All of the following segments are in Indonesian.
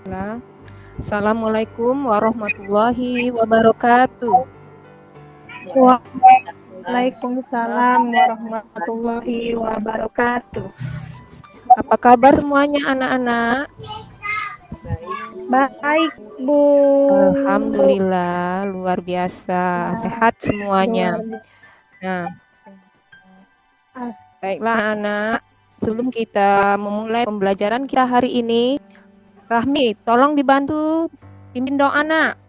Nah, Assalamualaikum warahmatullahi wabarakatuh. Waalaikumsalam warahmatullahi wabarakatuh. Apa kabar semuanya anak-anak? Baik, Bu. Alhamdulillah, luar biasa. Sehat semuanya. Nah, baiklah anak. Sebelum kita memulai pembelajaran kita hari ini, Rahmi, tolong dibantu pimpin doa anak.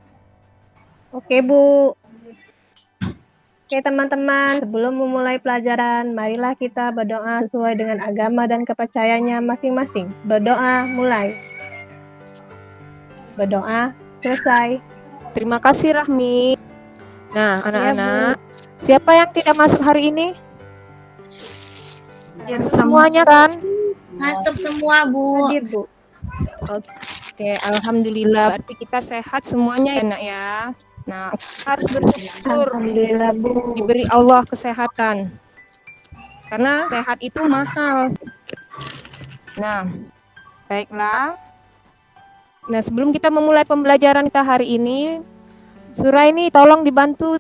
Oke, Bu. Oke, teman-teman, sebelum memulai pelajaran, marilah kita berdoa sesuai dengan agama dan kepercayaannya masing-masing. Berdoa, mulai. Berdoa, selesai. Terima kasih Rahmi. Nah, Ya, anak-anak, Bu. siapa yang tidak masuk hari ini? Ya, Semuanya kan? masuk semua, Bu. Hadir, Bu. Oke, alhamdulillah. Berarti kita sehat semuanya ya, Nak ya. Nah, harus bersyukur Alhamdulillah, Bu. diberi Allah kesehatan. Karena sehat itu mahal. Nah, baiklah. Nah, sebelum kita memulai pembelajaran kita hari ini, Suraini tolong dibantu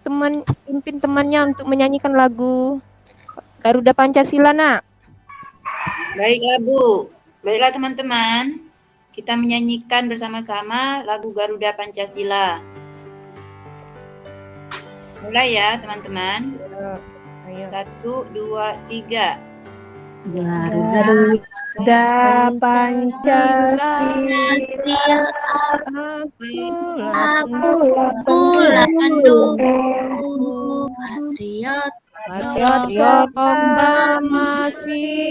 pimpin temannya untuk menyanyikan lagu Garuda Pancasila, Nak. Baiklah, Bu. Baiklah, teman-teman. Kita menyanyikan bersama-sama lagu Garuda Pancasila. Mulai ya, teman-teman. Ayo. 1, 2, 3. Garuda Pancasila, Akulah pendukung patriot lomba masih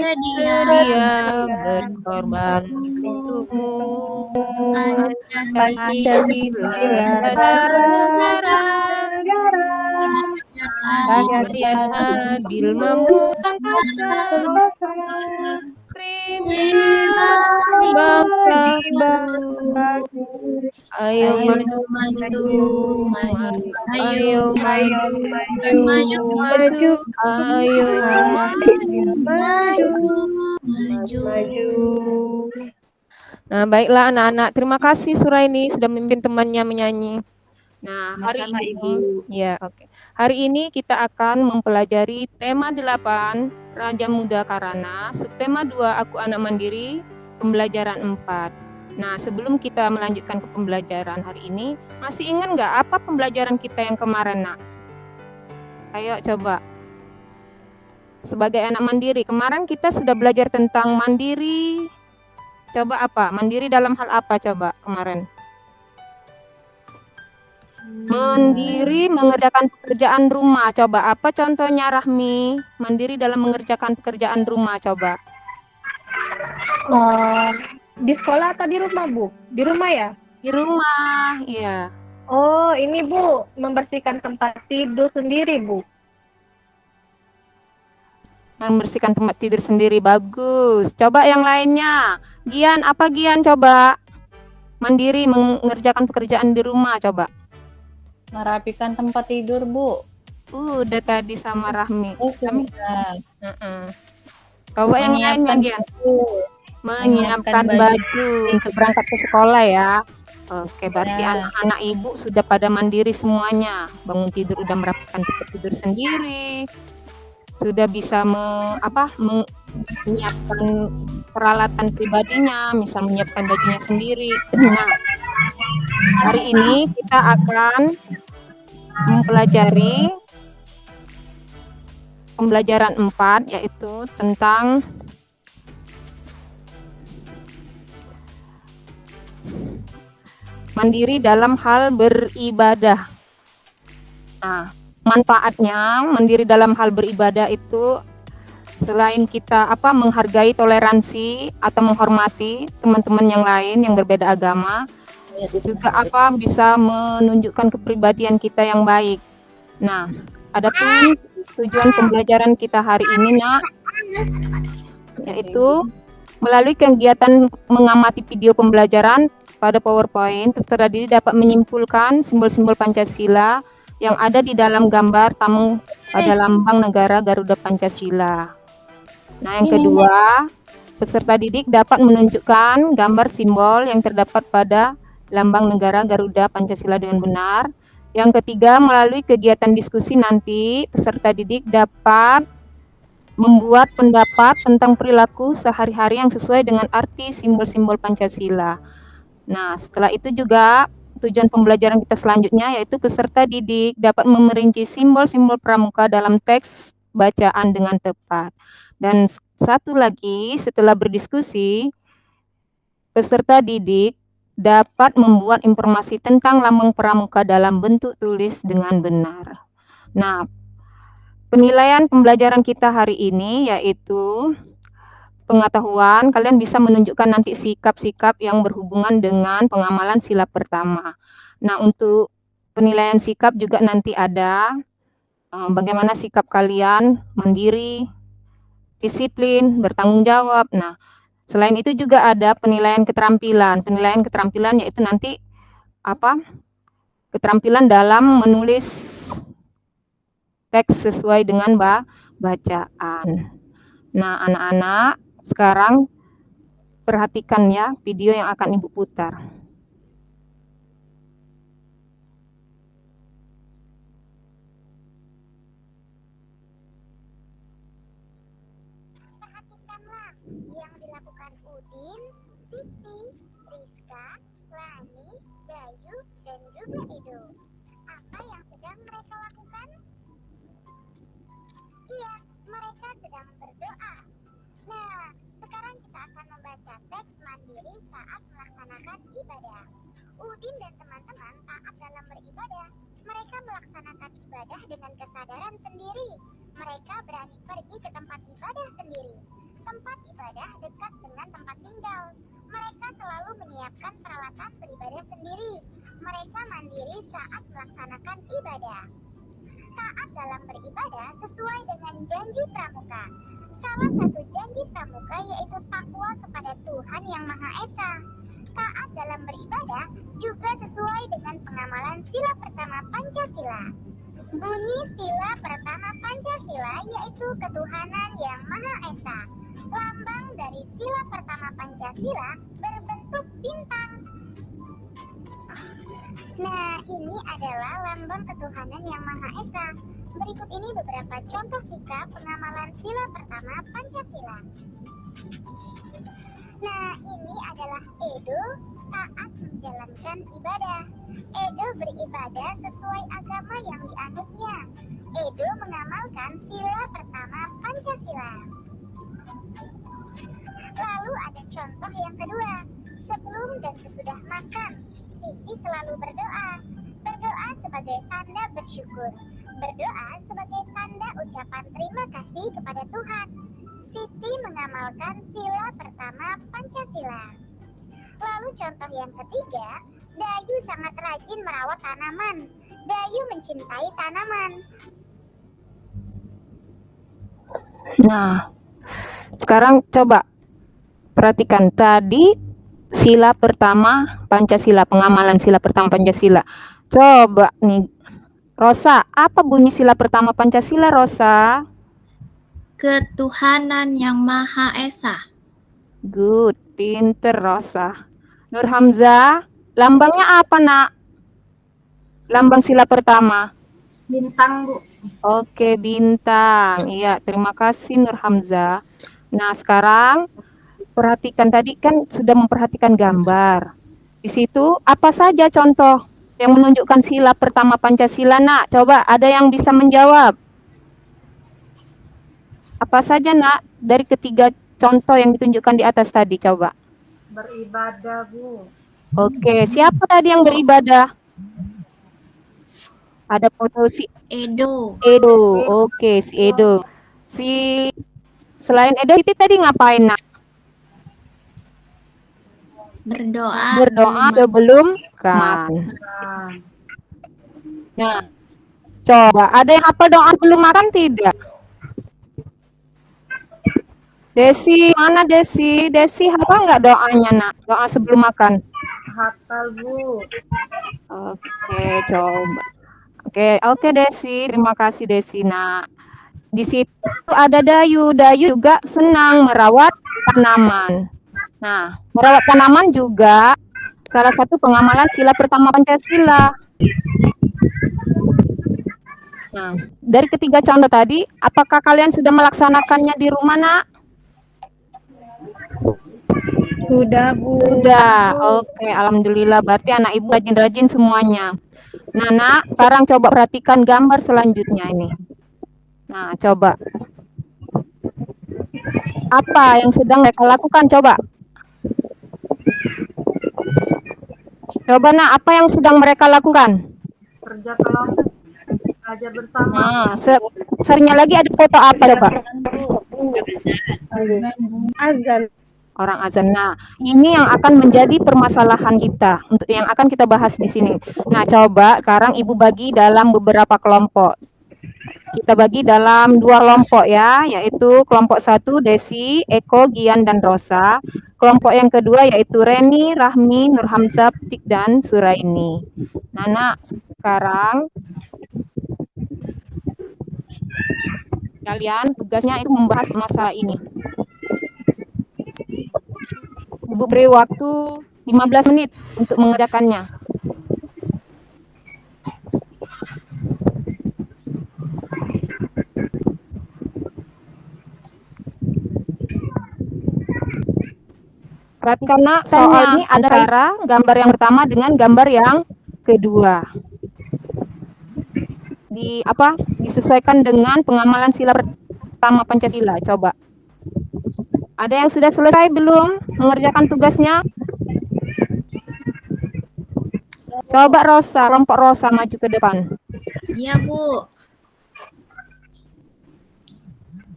sedia berkorban untukmu. Pancasila rakyat adil memutangkasa prima bangsa. Ayo maju, ayo maju, maju. Nah, baiklah anak-anak, terima kasih Suraini sudah memimpin temannya menyanyi. Nah, hari Sama-sama, ini Ibu. ya, oke. Hari ini kita akan mempelajari tema 8 Raja Muda Karana, subtema 2 Aku Anak Mandiri, pembelajaran 4. Nah, sebelum kita melanjutkan ke pembelajaran hari ini, masih ingat nggak apa pembelajaran kita yang kemarin, Nak? Ayo coba. Sebagai anak mandiri, kemarin kita sudah belajar tentang mandiri. Coba apa? Mandiri dalam hal apa coba kemarin? Mandiri mengerjakan pekerjaan rumah. Coba apa contohnya Rahmi? Mandiri dalam mengerjakan pekerjaan rumah coba. Di sekolah atau di rumah, Bu? Di rumah ya? Di rumah, iya. Oh, ini Bu, membersihkan tempat tidur sendiri, Bu. Membersihkan tempat tidur sendiri, bagus. Coba yang lainnya. Gian, apa Gian coba? Mandiri mengerjakan pekerjaan di rumah coba. Merapikan tempat tidur, Bu. Udah tadi sama Rahmi. Kami Coba yang lainnya Gian. Menyiapkan baju untuk berangkat ke sekolah ya. Oke, berarti anak-anak ibu sudah pada mandiri semuanya. Bangun tidur udah merapikan tempat tidur sendiri. Sudah bisa menyiapkan peralatan pribadinya, misal menyiapkan bajunya sendiri. Nah, hari ini kita akan mempelajari pembelajaran 4, yaitu tentang mandiri dalam hal beribadah. Nah, manfaatnya mandiri dalam hal beribadah itu selain kita menghargai, toleransi atau menghormati teman-teman yang lain yang berbeda agama, juga bisa menunjukkan kepribadian kita yang baik. Nah, adapun tujuan pembelajaran kita hari ini, Nak, yaitu melalui kegiatan mengamati video pembelajaran pada PowerPoint, peserta didik dapat menyimpulkan simbol-simbol Pancasila yang ada di dalam gambar tamu pada lambang negara Garuda Pancasila. Nah, yang kedua, peserta didik dapat menunjukkan gambar simbol yang terdapat pada lambang negara Garuda Pancasila dengan benar. Yang ketiga, melalui kegiatan diskusi nanti, peserta didik dapat membuat pendapat tentang perilaku sehari-hari yang sesuai dengan arti simbol-simbol Pancasila. Nah, setelah itu juga tujuan pembelajaran kita selanjutnya yaitu peserta didik dapat memerinci simbol-simbol pramuka dalam teks bacaan dengan tepat. Dan satu lagi, setelah berdiskusi, peserta didik dapat membuat informasi tentang lambang pramuka dalam bentuk tulis dengan benar. Nah, penilaian pembelajaran kita hari ini yaitu pengetahuan, kalian bisa menunjukkan nanti sikap-sikap yang berhubungan dengan pengamalan sila pertama. Nah, untuk penilaian sikap juga nanti ada bagaimana sikap kalian mandiri, disiplin, bertanggung jawab. Nah, selain itu juga ada penilaian keterampilan. Penilaian keterampilan yaitu nanti keterampilan dalam menulis teks sesuai dengan bacaan. Nah, anak-anak, sekarang perhatikan ya video yang akan Ibu putar. Perhatikanlah yang dilakukan Udin, Siti, Rizka, Lani, Dayu, dan juga Edo. Apa yang sedang mereka lakukan? Iya, mereka sedang berdoa. Nah, sekarang kita akan membaca teks mandiri saat melaksanakan ibadah. Udin dan teman-teman taat dalam beribadah. Mereka melaksanakan ibadah dengan kesadaran sendiri. Mereka berani pergi ke tempat ibadah sendiri. Tempat ibadah dekat dengan tempat tinggal. Mereka selalu menyiapkan peralatan beribadah sendiri. Mereka mandiri saat melaksanakan ibadah. Taat dalam beribadah sesuai dengan janji pramuka. Salah satu janji pramuka yaitu takwa kepada Tuhan Yang Maha Esa. Taat dalam beribadah juga sesuai dengan pengamalan sila pertama Pancasila. Bunyi sila pertama Pancasila yaitu ketuhanan Yang Maha Esa. Lambang dari sila pertama Pancasila berbentuk bintang. Nah, ini adalah lambang ketuhanan Yang Maha Esa. Berikut ini beberapa contoh sikap pengamalan sila pertama Pancasila. Nah, ini adalah Edo taat menjalankan ibadah. Edo beribadah sesuai agama yang dianutnya. Edo mengamalkan sila pertama Pancasila. Lalu ada contoh yang kedua. Sebelum dan sesudah makan, Siti selalu berdoa. Berdoa sebagai tanda bersyukur. Berdoa sebagai tanda ucapan terima kasih kepada Tuhan. Siti mengamalkan sila pertama Pancasila. Lalu contoh yang ketiga, Dayu sangat rajin merawat tanaman. Dayu mencintai tanaman. Nah, sekarang coba perhatikan tadi sila pertama Pancasila, pengamalan sila pertama Pancasila. Coba nih, Rosa, apa bunyi sila pertama Pancasila, Rosa? Ketuhanan Yang Maha Esa. Good, pinter Rosa. Nur Hamzah, lambangnya apa, Nak? Lambang sila pertama. Bintang, Bu. Oke, bintang. Iya, terima kasih Nur Hamzah. Nah, sekarang perhatikan, tadi kan sudah memperhatikan gambar. Di situ apa saja contoh yang menunjukkan sila pertama Pancasila, Nak? Coba ada yang bisa menjawab. Apa saja, Nak, dari ketiga contoh yang ditunjukkan di atas tadi, coba. Beribadah, Bu. Oke, siapa tadi yang beribadah? Ada foto si Edo. Edo. Oke, si Edo. Selain Edo, itu tadi ngapain, Nak? Berdoa. Berdoa sebelum makan. Nah, coba ada yang hafal doa sebelum makan tidak? Desi, mana Desi? Desi hafal nggak doanya, Nak? Doa sebelum makan. Hafal, Bu. Oke, coba. Oke Desi, terima kasih Desi. Nah, di situ ada Dayu. Dayu juga senang merawat tanaman. Nah, merawat tanaman juga salah satu pengamalan sila pertama Pancasila. Nah, dari ketiga contoh tadi, apakah kalian sudah melaksanakannya di rumah, Nak? Sudah, Bu. Sudah. Oke, alhamdulillah. Berarti anak ibu rajin-rajin semuanya. Nah, Nak, sekarang coba perhatikan gambar selanjutnya ini. Nah, coba. Apa yang sedang mereka lakukan? Coba. Coba, Nak, apa yang sedang mereka lakukan? Kerja kelompok, belajar bersama. Nah, seringnya lagi ada foto apa coba? Azan. Orang azan. Nah, ini yang akan menjadi permasalahan kita untuk yang akan kita bahas di sini. Nah, coba sekarang Ibu bagi dalam beberapa kelompok. Kita bagi dalam 2 kelompok ya, yaitu kelompok 1 Desi, Eko, Gian, dan Rosa. Kelompok yang kedua yaitu Reni, Rahmi, Nurhamzah, Tik, dan Suraini. Nah, Nak, sekarang kalian tugasnya itu membahas masalah ini. Ibu beri waktu 15 menit untuk mengerjakannya. Perhatikan, Nak, soal ini ada cara gambar yang pertama dengan gambar yang kedua. Disesuaikan dengan pengamalan sila pertama Pancasila. Coba. Ada yang sudah selesai belum mengerjakan tugasnya? Coba Rosa, kelompok Rosa maju ke depan. Iya, Bu.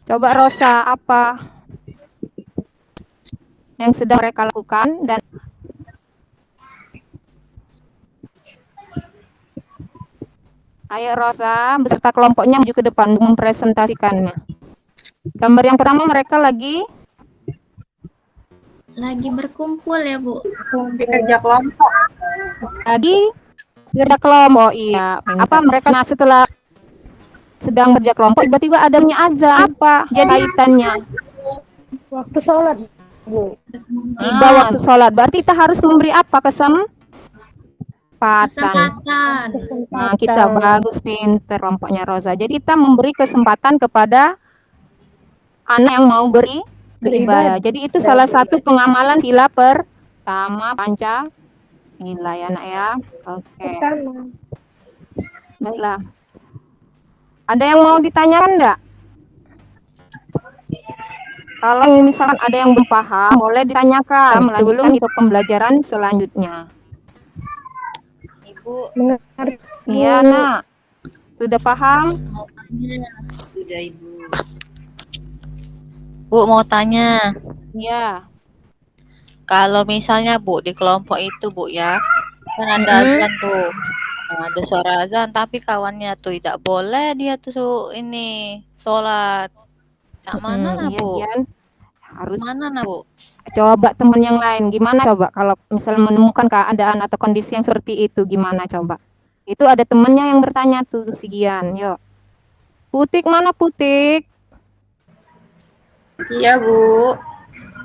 Coba Rosa, apa yang sedang mereka lakukan dan ayo Rosa beserta kelompoknya maju ke depan mempresentasikannya. Gambar yang pertama mereka lagi berkumpul ya, Bu. Kerja kelompok. tadi kerja kelompok. Iya. Apa mereka setelah sedang kerja kelompok tiba-tiba adanya azan? Apa jadi kaitannya? Waktu sholat, Bu. Tiba waktu sholat. Berarti kita harus memberi apa? Kesempatan. Nah, kita bagus, pinter kelompoknya Rosa. Jadi kita memberi kesempatan kepada anak yang mau beribadah. Jadi itu salah satu pengamalan sila pertama Pancasila ya, Nak ya. Oke. Baiklah. Ada yang mau ditanyakan enggak? Kalau misalkan ada yang belum paham, boleh ditanyakan sebelum ke pembelajaran selanjutnya. Ibu, Mengerti. Iya, Nak. Sudah paham? sudah Ibu. Bu, mau tanya, Iya. kalau misalnya Bu di kelompok itu Bu ya, kan ada azan tuh. Nah, ada suara azan, tapi kawannya tuh tidak boleh dia tuh ini sholat. Yang mana nah, Iya, Bu? Gian. Harus Mana nah, Bu? coba teman yang lain. Gimana coba kalau misalnya menemukan keadaan atau kondisi yang seperti itu, gimana coba? Itu ada temennya yang bertanya tuh si Gian. Yuk. Putik mana Putik? Iya, Bu.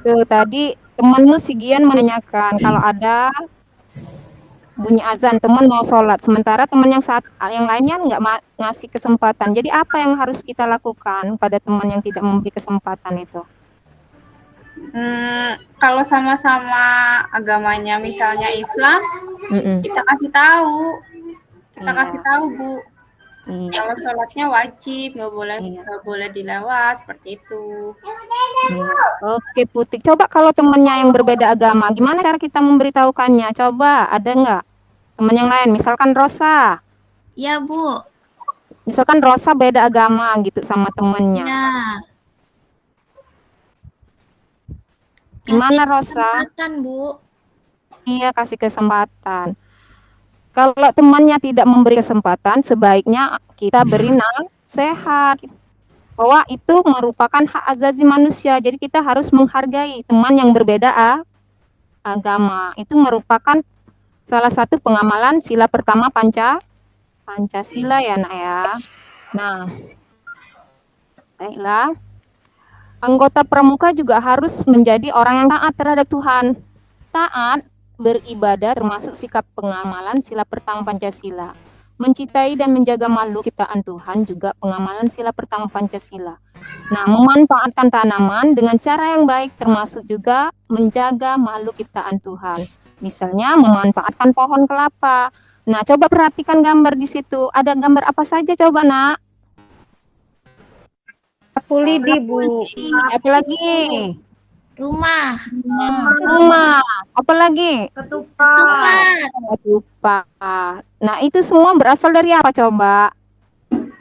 Tuh tadi temanmu si Gian menanyakan kalau ada bunyi azan teman mau sholat, sementara teman yang lainnya nggak ngasih kesempatan. Jadi apa yang harus kita lakukan pada teman yang tidak memberi kesempatan itu? Kalau sama-sama agamanya misalnya Islam, kita kasih tahu. Kita Iya. kasih tahu, Bu. Iya. Kalau sholatnya wajib, nggak boleh dilewat seperti itu. Iya. Oke Putik, coba kalau temannya yang berbeda agama, gimana cara kita memberitahukannya? Coba ada nggak teman yang lain? Misalkan Rosa, Iya, Bu. misalkan Rosa beda agama gitu sama temennya. Ya. Gimana Kasih Rosa? kesempatan, Bu. Iya, kasih kesempatan. Kalau temannya tidak memberi kesempatan, sebaiknya kita beri nasihat bahwa itu merupakan hak asasi manusia. Jadi kita harus menghargai teman yang berbeda agama. Itu merupakan salah satu pengamalan sila pertama Pancasila ya, Nak ya. Nah, baiklah. anggota pramuka juga harus menjadi orang yang taat terhadap Tuhan. Taat beribadah termasuk sikap pengamalan sila pertama Pancasila. Mencintai dan menjaga makhluk ciptaan Tuhan juga pengamalan sila pertama Pancasila. Nah, memanfaatkan tanaman dengan cara yang baik termasuk juga menjaga makhluk ciptaan Tuhan. Misalnya memanfaatkan pohon kelapa. Nah, coba perhatikan gambar di situ. Ada gambar apa saja coba, Nak? Sapu lidi, Bu. Apa lagi? Rumah. Rumah. Apa lagi? Tupat. Ketupat. Nah, itu semua berasal dari apa coba?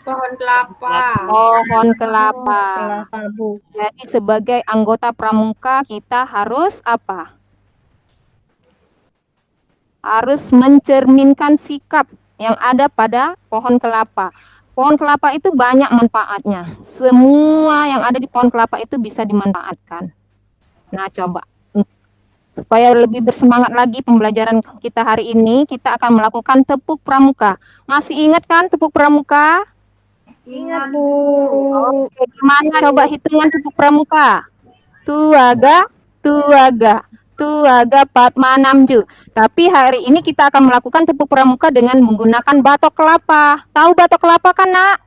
Pohon kelapa. Pohon kelapa. Kelapa, Bu. Jadi sebagai anggota pramuka kita harus apa? Harus mencerminkan sikap yang ada pada pohon kelapa. Pohon kelapa itu banyak manfaatnya. Semua yang ada di pohon kelapa itu bisa dimanfaatkan. Nah, coba supaya lebih bersemangat lagi pembelajaran kita hari ini, kita akan melakukan tepuk pramuka. Masih ingat kan tepuk pramuka? Ingat, Bu. Oke, gimana coba hitungan tepuk pramuka? Tuaga, tuaga, tuaga, patma, namju. Tapi hari ini kita akan melakukan tepuk pramuka dengan menggunakan batok kelapa. Tahu batok kelapa kan, Nak?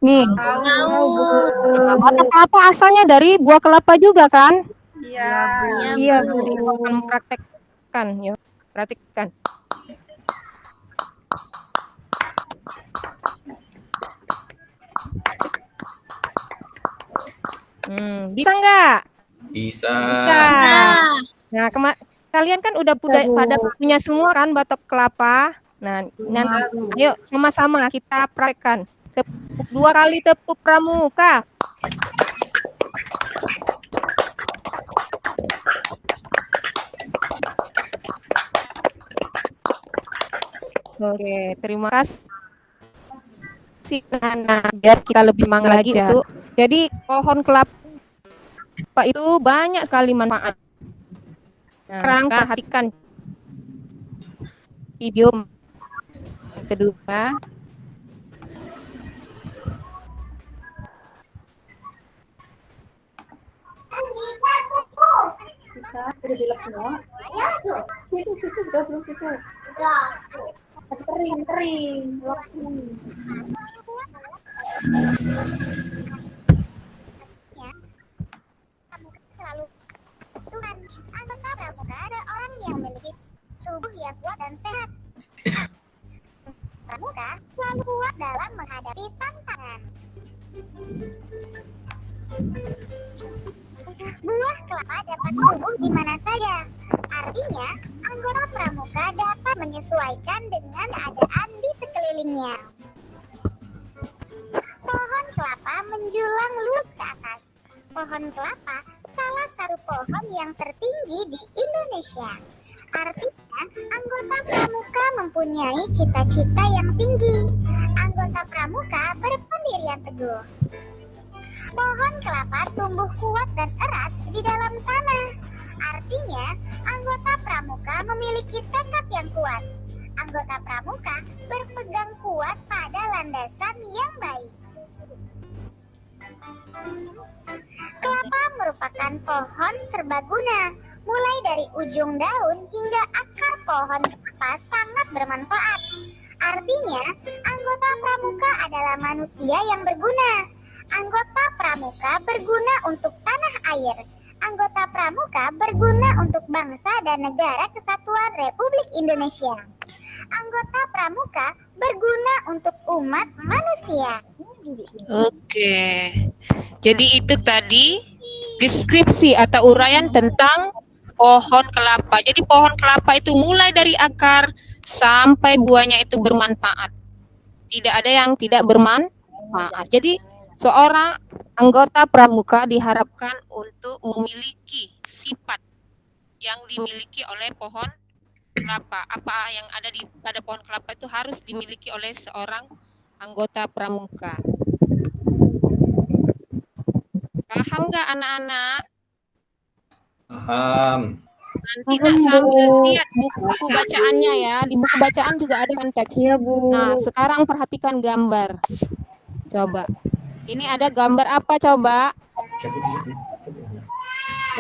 Nih, nah, batok kelapa asalnya dari buah kelapa juga kan? Iya. Iya, Bu. Aku akan mempraktekkan, ya. Praktekkan. Bisa nggak? Bisa. Bisa. Nah, kalian kan udah pada punya semua kan batok kelapa. Nah, nanti ayo sama-sama kita praktekkan. Tepuk 2 kali tepuk pramuka. Oke, terima kasih Nana. Biar kita lebih semangat lagi untuk. Jadi pohon kelapa itu banyak sekali manfaat. Nah, sekarang perhatikan video kedua. Selalu Tuhan, anggota pramuka ada orang yang memiliki tubuh yang kuat dan sehat. Pramuka selalu kuat dalam menghadapi tantangan. Buah kelapa dapat tumbuh di mana saja. Artinya, anggota pramuka dapat menyesuaikan dengan keadaan di sekelilingnya. Pohon kelapa menjulang lurus ke atas. Pohon kelapa salah satu pohon yang tertinggi di Indonesia. Artinya, anggota pramuka mempunyai cita-cita yang tinggi. Anggota pramuka berpendirian teguh. Pohon kelapa tumbuh kuat dan erat di dalam tanah. Artinya, anggota pramuka memiliki tekad yang kuat. Anggota pramuka berpegang kuat pada landasan yang baik. Kelapa merupakan pohon serbaguna. Mulai dari ujung daun hingga akar pohon kelapa sangat bermanfaat. Artinya, anggota pramuka adalah manusia yang berguna. Anggota pramuka berguna untuk tanah air. Anggota pramuka berguna untuk bangsa dan negara kesatuan Republik Indonesia. Anggota pramuka berguna untuk umat manusia. Oke. Jadi itu tadi deskripsi atau uraian tentang pohon kelapa. Jadi pohon kelapa itu mulai dari akar sampai buahnya itu bermanfaat. Tidak ada yang tidak bermanfaat. Jadi seorang anggota pramuka diharapkan untuk memiliki sifat yang dimiliki oleh pohon kelapa. Apa yang ada pada pohon kelapa itu harus dimiliki oleh seorang anggota pramuka. Paham nggak anak-anak? Paham. Nanti nak sambil lihat buku bacaannya ya. Di buku bacaan juga ada kan teks. Iya, Bu. Nah, sekarang perhatikan gambar. Coba. Ini ada gambar apa coba?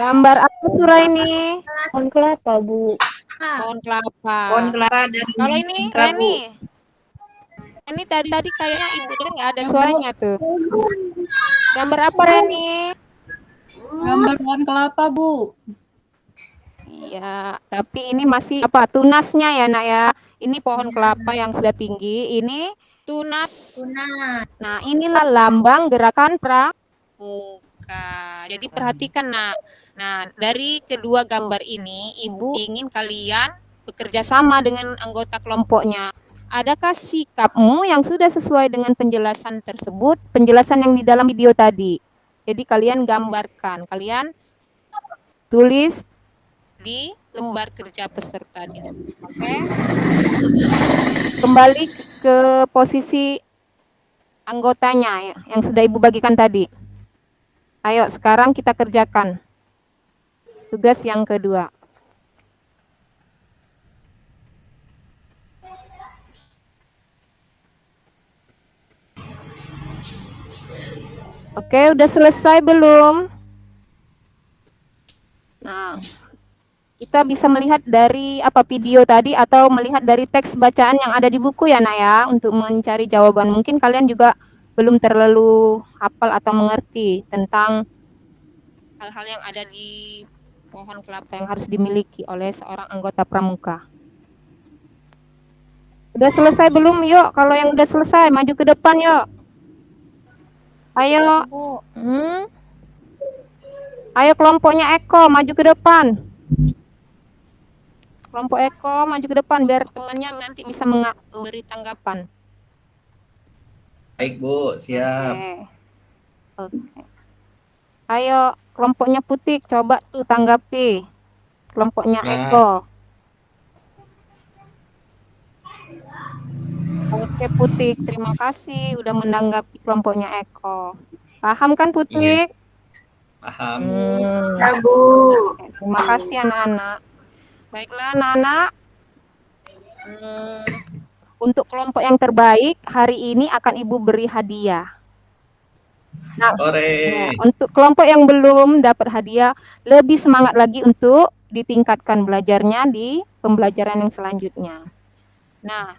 Gambar apa surah ini? Pohon kelapa, Bu. Pohon kelapa. Pohon kelapa dan Kalau ini bingka, Bu. Reni. Ini tadi kayaknya ibu dengar nggak ada suaranya tuh. Gambar apa Reni? Gambar pohon kelapa, Bu. Iya, tapi ini masih apa tunasnya ya nak ya. Ini pohon kelapa yang sudah tinggi. Ini tunas. Tunas. Nah inilah lambang gerakan pramuka. Jadi perhatikan nak. Nah dari kedua gambar ini ibu ingin kalian bekerja sama dengan anggota kelompoknya. Adakah sikapmu yang sudah sesuai dengan penjelasan tersebut? Penjelasan yang di dalam video tadi. Jadi kalian gambarkan, kalian tulis di lembar kerja peserta. Oke. Kembali ke posisi anggotanya ya, yang sudah ibu bagikan tadi. Ayo sekarang kita kerjakan tugas yang kedua. Oke, udah selesai belum? Nah, kita bisa melihat dari apa video tadi atau melihat dari teks bacaan yang ada di buku ya, Nak ya, untuk mencari jawaban. Mungkin kalian juga belum terlalu hafal atau mengerti tentang hal-hal yang ada di pohon kelapa yang harus dimiliki oleh seorang anggota pramuka. Udah selesai belum? Yuk, kalau yang udah selesai maju ke depan yuk. Ayo. Ayo kelompoknya Eko maju ke depan. Kelompok Eko maju ke depan biar temannya nanti bisa memberi tanggapan. Baik Bu, siap. Oke. Ayo kelompoknya Putih coba tuh tanggapi. Kelompoknya Eko. Oke Putih, terima kasih udah menanggapi kelompoknya Eko. Paham kan Putih? Paham. Ya, Bu. Oke, terima kasih anak-anak. Baiklah anak-anak. Untuk kelompok yang terbaik hari ini akan Ibu beri hadiah. Nah, ya, untuk kelompok yang belum dapat hadiah, lebih semangat lagi untuk ditingkatkan belajarnya di pembelajaran yang selanjutnya. Nah,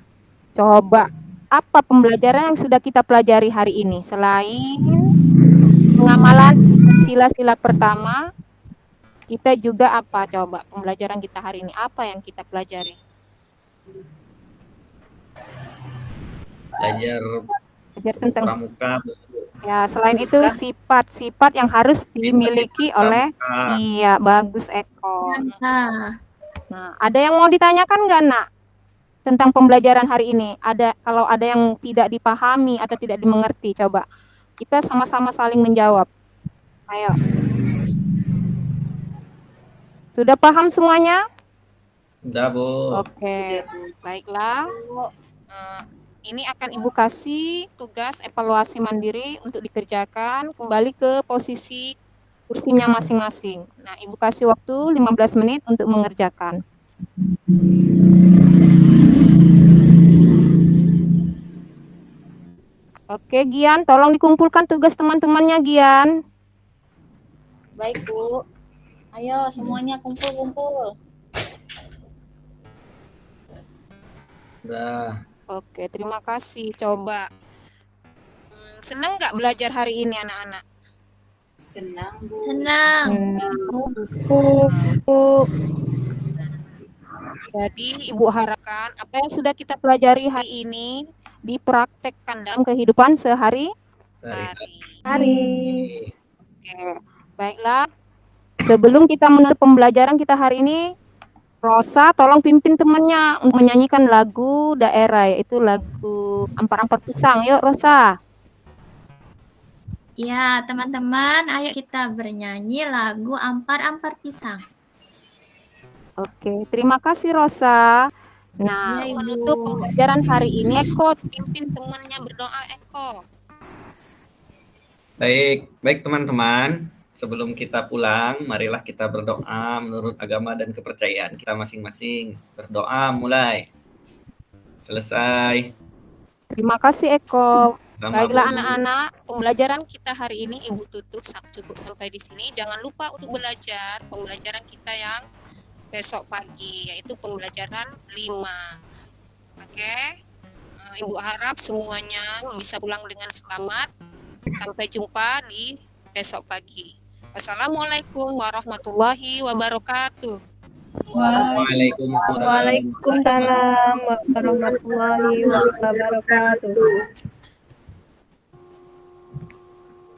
coba apa pembelajaran yang sudah kita pelajari hari ini selain pengamalan sila-sila pertama, kita juga apa coba pembelajaran kita hari ini apa yang kita pelajari? Belajar tentang pramuka. Ya, selain itu sifat-sifat yang harus dimiliki oleh iya bagus Eko. Nah, ada yang mau ditanyakan nggak Nak? Tentang pembelajaran hari ini, kalau ada yang tidak dipahami atau tidak dimengerti, coba kita sama-sama saling menjawab. Ayo. Sudah paham semuanya? Sudah Bu. Oke, baiklah. Ini akan Ibu kasih tugas evaluasi mandiri untuk dikerjakan. Kembali ke posisi kursinya masing-masing. Nah, Ibu kasih waktu 15 menit untuk mengerjakan. Oke, Gian, tolong dikumpulkan tugas teman-temannya, Gian. Baik, Bu. Ayo, semuanya kumpul-kumpul. Udah. Oke, terima kasih. Coba. Senang nggak belajar hari ini, anak-anak? Senang, Bu. Senang. Jadi, Ibu harapkan apa yang sudah kita pelajari hari ini dipraktekkan dalam kehidupan sehari-hari. Oke, baiklah. Sebelum kita menutup pembelajaran kita hari ini, Rosa tolong pimpin temannya untuk menyanyikan lagu daerah, yaitu lagu Ampar-Ampar Pisang. Yuk Rosa. Ya, teman-teman, ayo kita bernyanyi lagu Ampar-Ampar Pisang. Oke, terima kasih Rosa. Nah, Ya, menutup pembelajaran hari ini, Eko pimpin temannya berdoa, Eko. Baik teman-teman. Sebelum kita pulang, marilah kita berdoa menurut agama dan kepercayaan kita masing-masing. Berdoa mulai. Selesai. Terima kasih Eko. Sama Baiklah Bu. anak-anak, pembelajaran kita hari ini Ibu tutup cukup sampai di sini. Jangan lupa untuk belajar pembelajaran kita yang besok pagi, yaitu pembelajaran 5. Oke? Ibu harap semuanya bisa pulang dengan selamat. Sampai jumpa di besok pagi. Wassalamualaikum warahmatullahi wabarakatuh. Waalaikumsalam. Waalaikumsalam warahmatullahi wabarakatuh.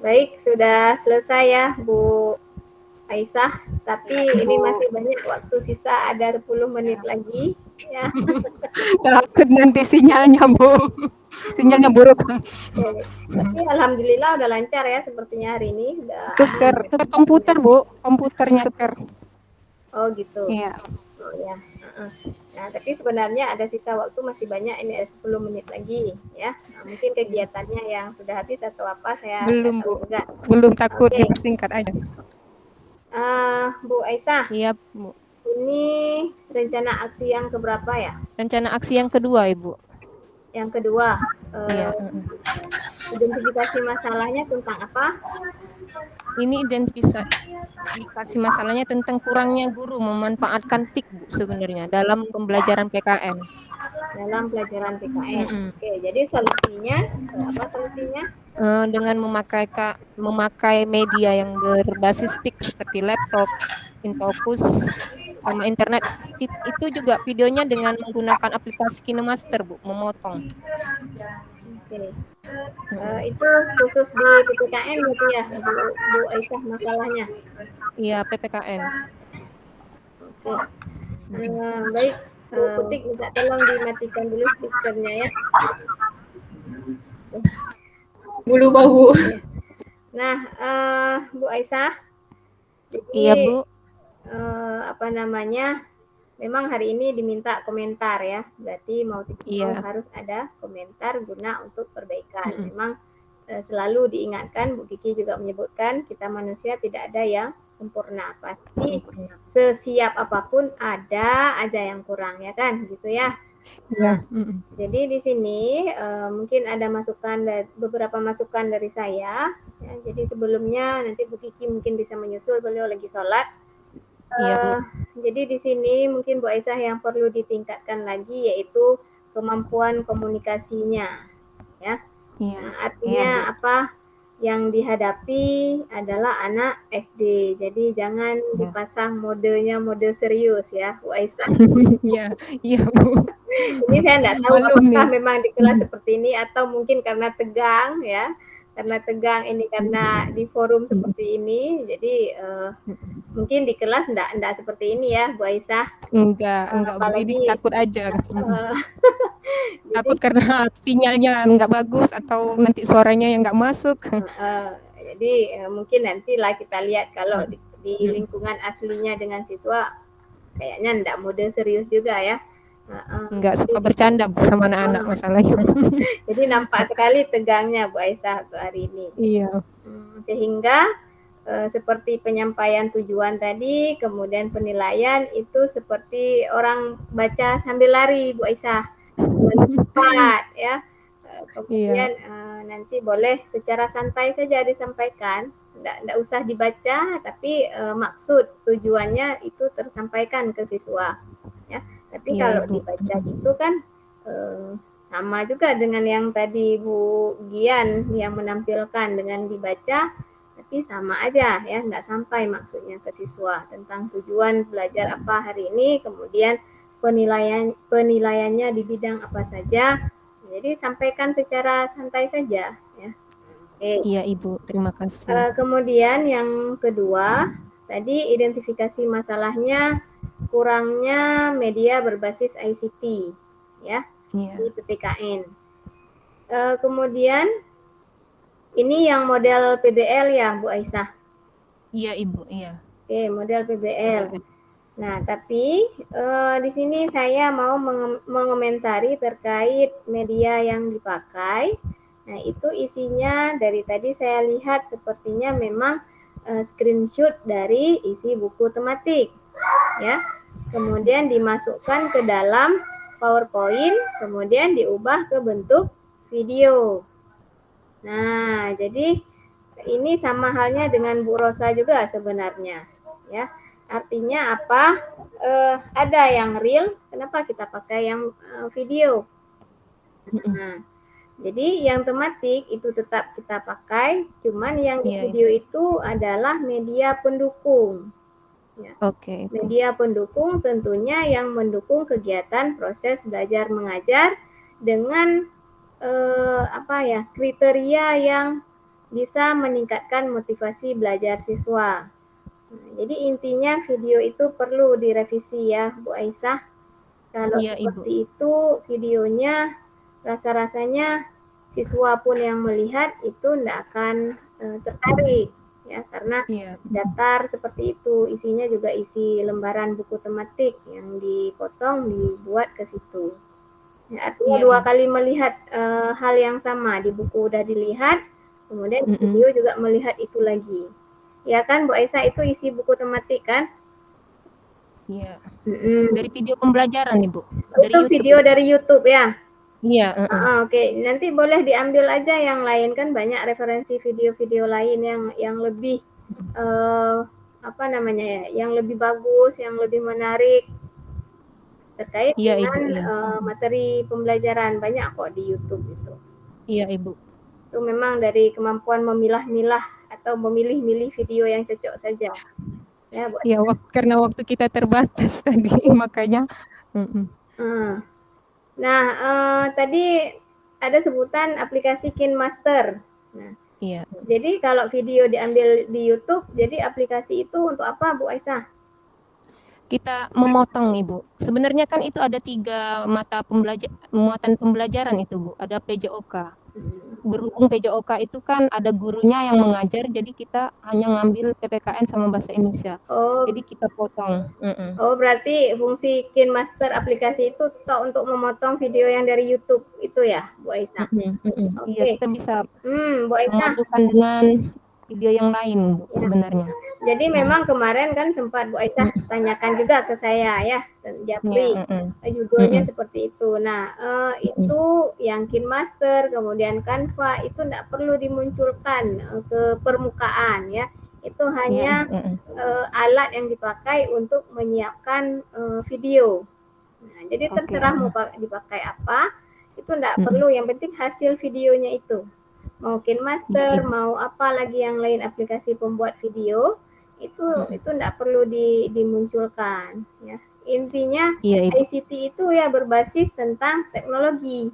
Baik, sudah selesai ya Bu Aisyah, tapi ini masih banyak waktu sisa, ada 10 menit lagi ya. Takut nanti sinyalnya Bu. Sinyalnya buruk. Tapi alhamdulillah udah lancar ya sepertinya hari ini. Udah. Tuker komputer Bu, komputernya tuker. Oh gitu. Iya. Oh ya. Nah, tapi sebenarnya ada sisa waktu masih banyak, ini ada 10 menit lagi ya. Nah, mungkin kegiatannya yang sudah habis atau apa saya Belum Bu. juga. Belum, takut Oke. dipersingkat aja. Bu Aisyah. Iya Bu. Ini rencana aksi yang keberapa ya? Rencana aksi yang kedua Ibu. Yang kedua. Iya. Identifikasi masalahnya tentang apa? Ini identifikasi masalahnya tentang kurangnya guru memanfaatkan TIK Bu sebenarnya dalam pembelajaran PKN. Dalam pelajaran PKN. Oke, jadi solusinya apa solusinya? Dengan memakai media yang berbasis TIK seperti laptop, Infocus, sama internet. Itu juga videonya dengan menggunakan aplikasi KineMaster Bu, memotong. Oke. Itu khusus di PPKN gitu ya, Bu Aisyah masalahnya? Iya, PPKN. Oke. Baik, Bu Putik minta tolong dimatikan dulu speakernya ya. Bulu bau. Nah, Bu Aisyah. Jadi, iya Bu. Apa namanya? Memang hari ini diminta komentar ya, berarti mau harus ada komentar guna untuk perbaikan. Memang selalu diingatkan, Bu Kiki juga menyebutkan kita manusia tidak ada yang sempurna, pasti sesiap apapun ada aja yang kurang ya kan, gitu ya. Iya. Jadi di sini mungkin ada beberapa masukan dari saya. Ya, jadi sebelumnya nanti Bu Kiki mungkin bisa menyusul, beliau lagi sholat. Jadi di sini mungkin Bu Aisyah yang perlu ditingkatkan lagi yaitu kemampuan komunikasinya, ya. Nah, artinya apa yang dihadapi adalah anak SD. Jadi jangan dipasang modenya mode serius ya, Bu Aisyah. Iya Bu. Ini saya tidak tahu apakah memang di kelas seperti ini atau mungkin karena tegang ya. Karena tegang ini karena di forum seperti ini, jadi mungkin di kelas enggak seperti ini ya, Bu Aisyah. Enggak begini, takut aja. Takut karena sinyalnya enggak bagus atau nanti suaranya yang enggak masuk. Jadi mungkin nantilah kita lihat kalau di lingkungan aslinya dengan siswa kayaknya enggak mode serius juga ya. Enggak suka bercanda sama anak-anak masalahnya. Jadi nampak sekali tegangnya Bu Aisyah hari ini. Iya. Sehingga seperti penyampaian tujuan tadi, kemudian penilaian itu seperti orang baca sambil lari Bu Aisyah. Cepat ya. Kemudian nanti boleh secara santai saja disampaikan, enggak usah dibaca, tapi maksud tujuannya itu tersampaikan ke siswa ya. Tapi kalau dibaca gitu kan sama juga dengan yang tadi Bu Gian yang menampilkan dengan dibaca, tapi sama aja ya, nggak sampai maksudnya ke siswa tentang tujuan belajar apa hari ini, kemudian penilaiannya di bidang apa saja. Jadi sampaikan secara santai saja ya. Oke. Iya Ibu, terima kasih. Kemudian yang kedua, tadi identifikasi masalahnya kurangnya media berbasis ICT ya di PPKN. Kemudian ini yang model PBL ya Bu Aisyah. Iya Ibu, iya. Oke, model PBL. Nah, tapi di sini saya mau mengomentari terkait media yang dipakai. Nah, itu isinya dari tadi saya lihat sepertinya memang screenshot dari isi buku tematik ya. Kemudian dimasukkan ke dalam PowerPoint, kemudian diubah ke bentuk video. Nah, jadi ini sama halnya dengan Bu Rosa juga sebenarnya, ya. Artinya apa? Ada yang real, kenapa kita pakai yang video? Nah, jadi yang tematik itu tetap kita pakai, cuman yang di video itu adalah media pendukung. Ya. Oke. Media pendukung tentunya yang mendukung kegiatan proses belajar mengajar dengan kriteria yang bisa meningkatkan motivasi belajar siswa. Nah, jadi intinya video itu perlu direvisi ya, Bu Aisyah. Kalau seperti itu videonya rasa-rasanya siswa pun yang melihat itu tidak akan tertarik ya, karena datar seperti itu, isinya juga isi lembaran buku tematik yang dipotong dibuat ke situ. Ya, artinya dua kali melihat hal yang sama, di buku udah dilihat, kemudian di video juga melihat itu lagi. Ya kan Bu Aisyah, itu isi buku tematik kan? Iya. Dari video pembelajaran Ibu. Itu video dari YouTube ya? Iya. Oke. Nanti boleh diambil aja yang lain, kan banyak referensi video-video lain yang lebih yang lebih bagus, yang lebih menarik terkait dengan materi pembelajaran, banyak kok di YouTube itu. Iya Ibu. Itu memang dari kemampuan memilah-milah atau memilih-milih video yang cocok saja. Ya, Bu. Ya, karena waktu kita terbatas tadi, makanya. Nah, tadi ada sebutan aplikasi KineMaster. Nah, jadi kalau video diambil di YouTube, jadi aplikasi itu untuk apa, Bu Aisyah? Kita memotong Ibu. Sebenarnya kan itu ada 3 mata muatan pembelajaran itu Bu. Ada PJOK. Berhubung PJOK itu kan ada gurunya yang mengajar, jadi kita hanya ngambil PPKN sama bahasa Indonesia. Jadi kita potong. Oh, berarti fungsi KineMaster aplikasi itu untuk memotong video yang dari YouTube itu ya, Bu Aisyah? Iya, kita bisa Bu Aisyah memadukan dengan video yang lain Bu, sebenarnya. Jadi memang kemarin kan sempat Bu Aisyah tanyakan juga ke saya ya, Japri, judulnya seperti itu. Nah, itu yang KineMaster, kemudian Canva itu tidak perlu dimunculkan ke permukaan ya. Itu hanya alat yang dipakai untuk menyiapkan video. Nah, jadi terserah mau dipakai apa, itu tidak perlu, yang penting hasil videonya itu. Mau KineMaster, mau apa lagi yang lain aplikasi pembuat video, itu tidak perlu dimunculkan ya. Intinya ICT itu ya berbasis tentang teknologi.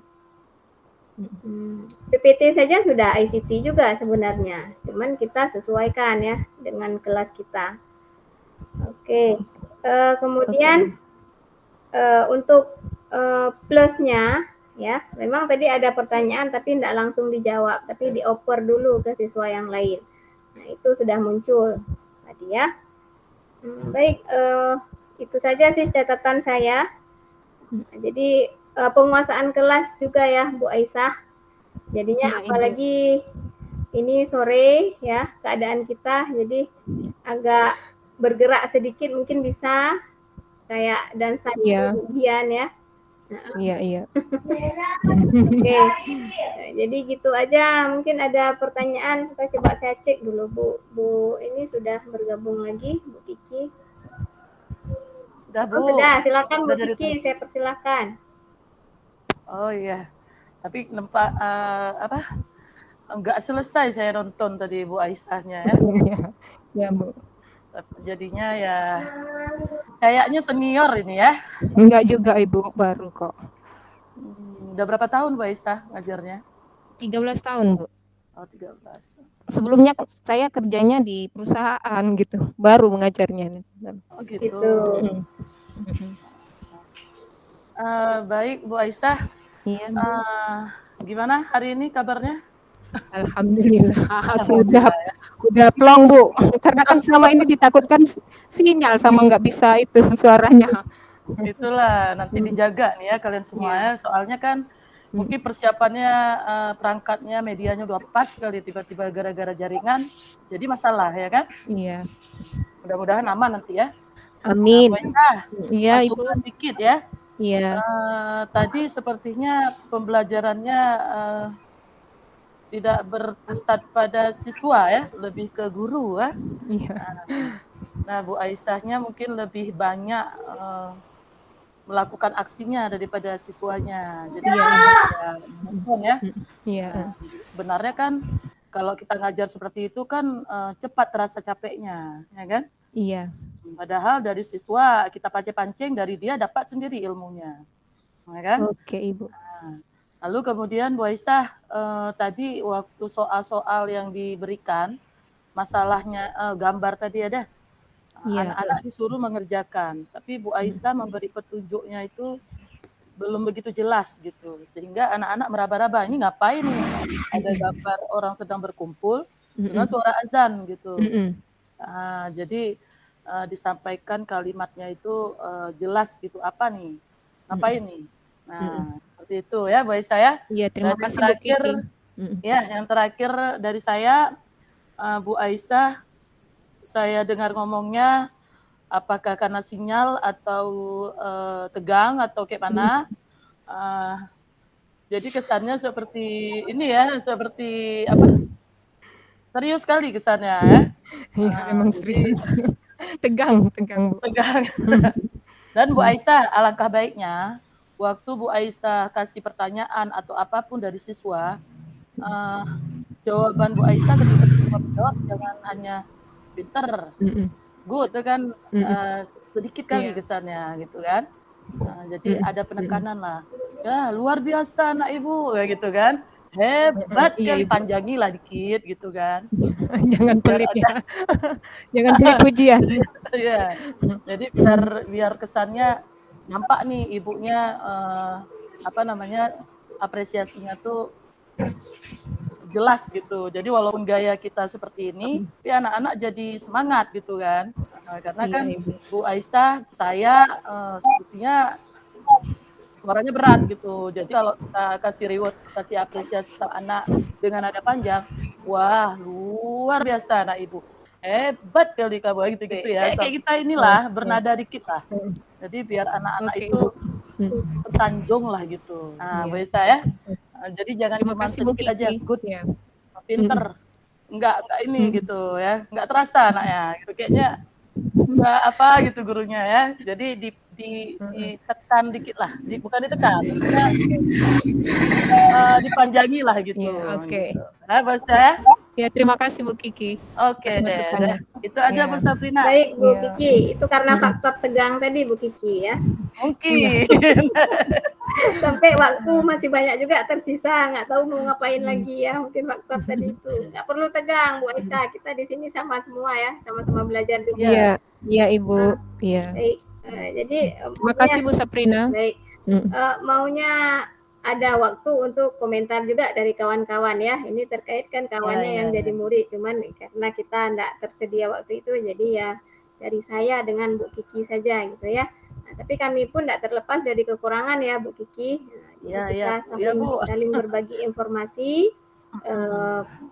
PPT saja sudah ICT juga sebenarnya, cuman kita sesuaikan ya dengan kelas kita. Oke. Kemudian untuk plusnya ya, memang tadi ada pertanyaan tapi tidak langsung dijawab, tapi dioper dulu ke siswa yang lain. Nah, itu sudah muncul tadi ya. Baik, itu saja sih catatan saya. Jadi penguasaan kelas juga ya Bu Aisyah. Jadinya apalagi ini sore ya keadaan kita, jadi agak bergerak sedikit mungkin bisa kayak dansa Gian ya. Iya. Oke. Jadi gitu aja. Mungkin ada pertanyaan, kita coba saya cek dulu Bu ini sudah bergabung lagi Bu Kiki. Sudah Bu. Oh, sudah, silakan Bu Kiki, saya persilakan. Oh iya. Tapi nampak enggak selesai saya nonton tadi Bu Aisyahnya ya. Ya Bu. Jadinya ya kayaknya senior ini ya. Enggak juga Ibu, baru kok. Udah berapa tahun Bu Aisyah ngajarnya? 13 tahun Bu. Oh 13. Sebelumnya saya kerjanya di perusahaan gitu, baru mengajarnya. Oh gitu. Baik Bu Aisyah. Iya. Gimana hari ini kabarnya? Alhamdulillah udah plong Bu, karena kan selama ini ditakutkan sinyal sama nggak bisa itu suaranya. Itulah nanti dijaga nih ya kalian semua ya, soalnya kan mungkin persiapannya perangkatnya medianya udah pas kali, tiba-tiba gara-gara jaringan jadi masalah ya kan? Iya. Mudah-mudahan aman nanti ya. Amin. Iya Ibu. Dikit ya. Iya. Tadi sepertinya pembelajarannya tidak berpusat pada siswa ya, lebih ke guru ya. Iya. Nah, Bu Aisyahnya mungkin lebih banyak melakukan aksinya daripada siswanya. Jadi menonton ya. Iya. Nah, sebenarnya kan kalau kita ngajar seperti itu kan cepat terasa capeknya, ya kan? Iya. Padahal dari siswa kita pancing-pancing, dari dia dapat sendiri ilmunya, ya kan? Oke, Ibu. Nah, lalu kemudian Bu Aisyah tadi waktu soal-soal yang diberikan, masalahnya gambar tadi ada. Iya. Anak-anak disuruh mengerjakan, tapi Bu Aisyah memberi petunjuknya itu belum begitu jelas gitu, sehingga anak-anak meraba-raba, ini ngapain nih? Ada gambar orang sedang berkumpul dengan suara azan gitu. Jadi disampaikan kalimatnya itu jelas gitu, apa nih? Ngapain nih? Nah, seperti itu ya Bu Aisyah ya. Iya, terima Dan kasih Bu terakhir, Kiki. ya, yang terakhir dari saya, Bu Aisyah, saya dengar ngomongnya apakah karena sinyal atau tegang atau kayak mana. Jadi kesannya seperti ini ya, seperti apa? Serius sekali kesannya ya. Iya, emang serius. Tegang Bu. Tegang. Dan Bu Aisyah, alangkah baiknya waktu Bu Aisyah kasih pertanyaan atau apapun dari siswa, jawaban Bu Aisyah ketika siswa menjawab jangan hanya pinter, good, itu kan sedikit kali kesannya gitu kan. Jadi ada penekanan lah. Ya luar biasa anak ibu, ya gitu kan. Hebat kali, panjangilah dikit gitu kan. Jangan pelit ya. Jangan pelit pujian. Iya. Jadi biar kesannya nampak nih ibunya apresiasinya tuh jelas gitu. Jadi walaupun gaya kita seperti ini, tapi anak-anak jadi semangat gitu kan. Karena kan Bu Aisyah, saya sepertinya suaranya berat gitu. Jadi kalau kita kasih reward, kasih apresiasi sama anak dengan nada panjang, wah luar biasa anak ibu. Hebat kali kamu gitu-gitu ya. Kayak kita inilah bernada dikit lah. Jadi biar anak-anak itu tersanjung lah gitu. Nah, Bu Aisyah ya. Jadi jangan cuma sedikit aja good, pinter, enggak ini gitu ya, enggak terasa anaknya, gitu kayaknya enggak apa gitu gurunya ya. Jadi ditekan dikit lah, bukan ditekan, dipanjangi lah gitu. Oke. Gitu. Nah, Bu Aisyah. Ya, terima kasih Bu Kiki. Oke deh. Itu aja Bu Sabrina. Baik Bu Kiki, itu karena faktor tegang tadi Bu Kiki ya. Mungkin. Sampai waktu masih banyak juga tersisa, nggak tahu mau ngapain lagi ya, mungkin faktor tadi itu. Nggak perlu tegang Bu Aisyah, kita di sini sama semua ya, sama-sama belajar juga. Iya Ibu. Iya. Baik, jadi makasih Bu Sabrina. Baik, maunya ada waktu untuk komentar juga dari kawan-kawan ya. Ini terkait kan kawannya yang jadi murid, cuman karena kita nggak tersedia waktu itu, jadi ya dari saya dengan Bu Kiki saja gitu ya. Nah, tapi kami pun tidak terlepas dari kekurangan ya Bu Kiki. Nah, kita saling berbagi informasi,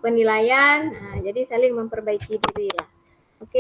penilaian, jadi saling memperbaiki diri lah. Oke.